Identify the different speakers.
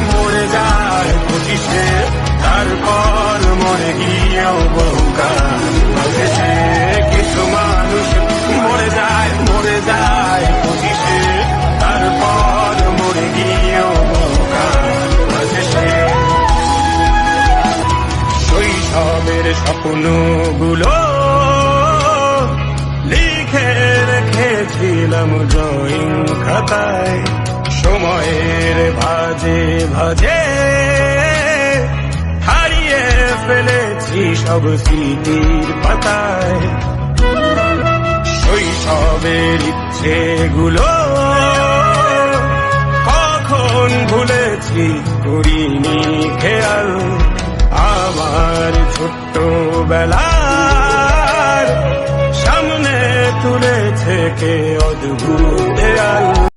Speaker 1: মরে যায় 25-এ, তারপর মরে গিয়েও বহুকাল বাঁচেছে। কিছু মানুষ মরে যায় 25-এ, তারপর মরে গিয়েও বহুকাল বাঁচেছে। শৈশবের স্বপ্নগুলো লিখে রেখেছিলাম ড্রয়িং খাতায়, সময়ের ভাজে ভাজে হারিয়ে ফেলেছি সব স্মৃতির পাতায়। শৈশবের ইচ্ছেগুলো কখন ভুলেছি করিনি খেয়াল, আমার ছোট্টবেলার সামনে তুলেছে কে অদ্ভুত